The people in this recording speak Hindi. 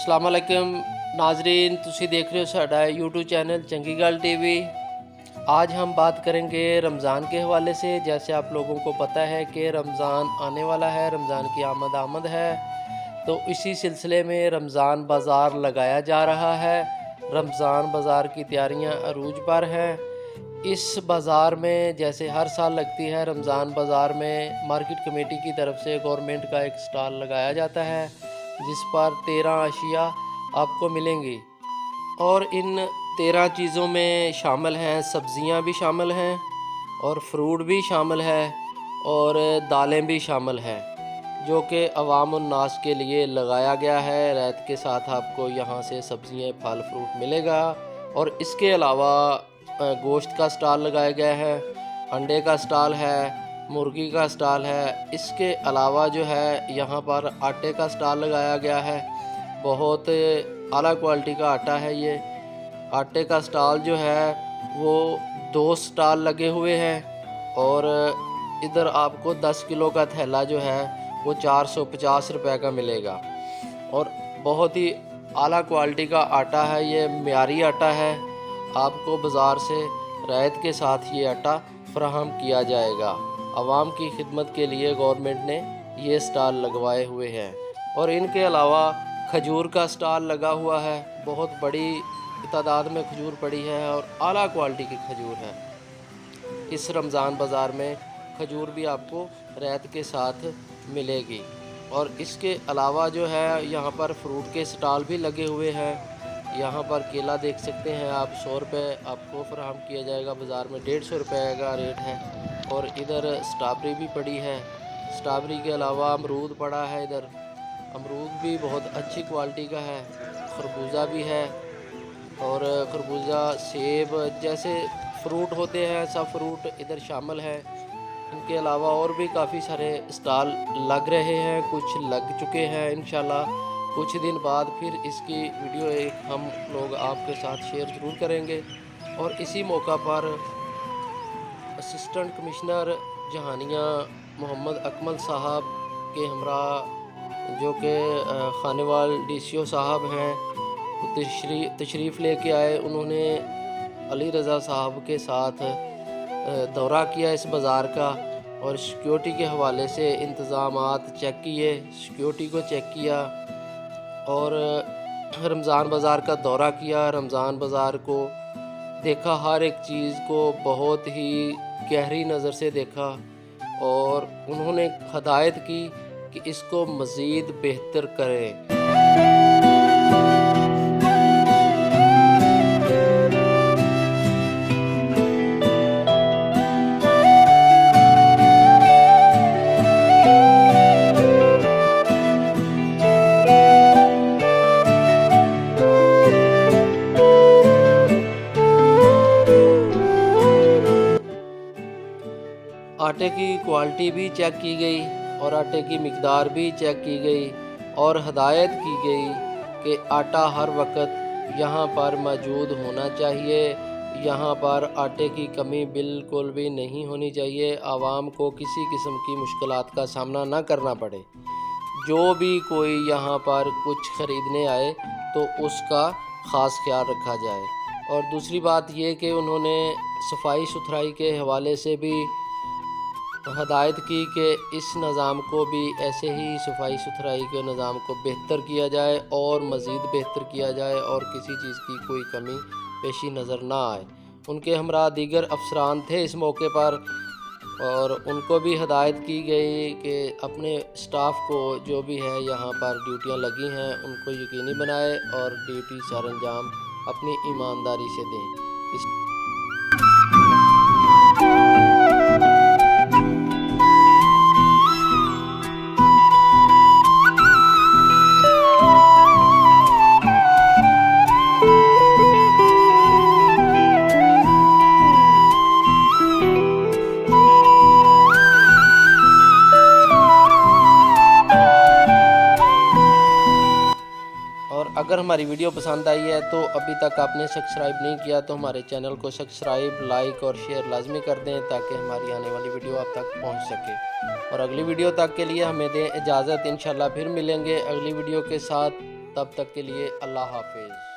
अस्सलाम वालेकुम नाजरीन, तुसी देख रहे हो साडा यूट्यूब चैनल चंगी गल टीवी। आज हम बात करेंगे रमज़ान के हवाले से। जैसे आप लोगों को पता है कि रमज़ान आने वाला है, रमज़ान की आमद है, तो इसी सिलसिले में रमज़ान बाज़ार लगाया जा रहा है। रमज़ान बाज़ार की तैयारियां अरूज पर हैं। इस बाज़ार में जैसे हर साल लगती है, रमज़ान बाज़ार में मार्केट कमेटी की तरफ से गवर्नमेंट का एक स्टॉल लगाया जाता है जिस पर 13 अशिया आपको मिलेंगी और इन 13 चीज़ों में शामिल हैं, सब्ज़ियां भी शामिल हैं और फ्रूट भी शामिल है और दालें भी शामिल हैं, जो कि अवाम उन्नास के लिए लगाया गया है। रैत के साथ आपको यहाँ से सब्ज़ियाँ, फल फ्रूट मिलेगा और इसके अलावा गोश्त का स्टॉल लगाया गया है, अंडे का स्टॉल है, मुर्गी का स्टॉल है। इसके अलावा जो है यहाँ पर आटे का स्टॉल लगाया गया है। बहुत आला क्वालिटी का आटा है ये। आटे का स्टॉल जो है वो 2 स्टॉल लगे हुए हैं और इधर आपको 10 किलो का थैला जो है वो 450 रुपये का मिलेगा और बहुत ही आला क्वालिटी का आटा है ये, म्यारी आटा है। आपको बाज़ार से रियायत के साथ ये आटा फराहम किया जाएगा। आवाम की खिदमत के लिए गवर्नमेंट ने ये स्टॉल लगवाए हुए हैं और इनके अलावा खजूर का स्टॉल लगा हुआ है। बहुत बड़ी तादाद में खजूर पड़ी है और आला क्वालिटी की खजूर है। इस रमज़ान बाज़ार में खजूर भी आपको रियायत के साथ मिलेगी और इसके अलावा जो है यहाँ पर फ्रूट के स्टॉल भी लगे हुए हैं। यहाँ पर केला देख सकते हैं आप, 100 रुपये आपको फराहम किया जाएगा। बाज़ार में 150 रुपये का रेट है और इधर स्ट्रॉबेरी भी पड़ी है। स्ट्रॉबेरी के अलावा अमरूद पड़ा है इधर, अमरूद भी बहुत अच्छी क्वालिटी का है। खरबूजा भी है और खरबूजा, सेब जैसे फ्रूट होते हैं सब फ्रूट इधर शामिल है। इनके अलावा और भी काफ़ी सारे स्टॉल लग रहे हैं, कुछ लग चुके हैं। इंशाल्लाह कुछ दिन बाद फिर इसकी वीडियो एक हम लोग आपके साथ शेयर ज़रूर करेंगे। और इसी मौका पर असिस्टेंट कमिश्नर जहानिया मोहम्मद अकमल साहब के हमरा जो कि खानेवाल DCO साहब हैं, तशरीफ़ लेके आए। उन्होंने अली रज़ा साहब के साथ दौरा किया इस बाज़ार का और सिक्योरिटी के हवाले से इंतज़ामात चेक किए, सिक्योरिटी को चेक किया और रमज़ान बाज़ार का दौरा किया। रमज़ान बाज़ार को देखा, हर एक चीज़ को बहुत ही गहरी नज़र से देखा और उन्होंने हदायत की कि इसको मज़ीद बेहतर करें। आटे की क्वालिटी भी चेक की गई और आटे की मिकदार भी चेक की गई और हदायत की गई कि आटा हर वक्त यहाँ पर मौजूद होना चाहिए। यहाँ पर आटे की कमी बिल्कुल भी नहीं होनी चाहिए। आवाम को किसी किस्म की मुश्किलात का सामना ना करना पड़े। जो भी कोई यहाँ पर कुछ ख़रीदने आए तो उसका ख़ास ख्याल रखा जाए। और दूसरी बात ये कि उन्होंने सफाई सुथराई के हवाले से भी हदायत की कि इस निज़ाम को भी ऐसे ही सफाई सुथराई के निज़ाम को बेहतर किया जाए और मज़ीद बेहतर किया जाए और किसी चीज़ की कोई कमी पेशी नज़र ना आए। उनके हमरा दीगर अफसरान थे इस मौके पर और उनको भी हदायत की गई कि अपने स्टाफ को जो भी है यहाँ पर ड्यूटियाँ लगी हैं उनको यकीनी बनाए और ड्यूटी सर अंजाम अपनी ईमानदारी से दें। और अगर हमारी वीडियो पसंद आई है तो अभी तक आपने सब्सक्राइब नहीं किया तो हमारे चैनल को सब्सक्राइब, लाइक और शेयर लाजमी कर दें ताकि हमारी आने वाली वीडियो आप तक पहुंच सके। और अगली वीडियो तक के लिए हमें दें इजाज़त। इंशाल्लाह फिर मिलेंगे अगली वीडियो के साथ। तब तक के लिए अल्लाह हाफिज़।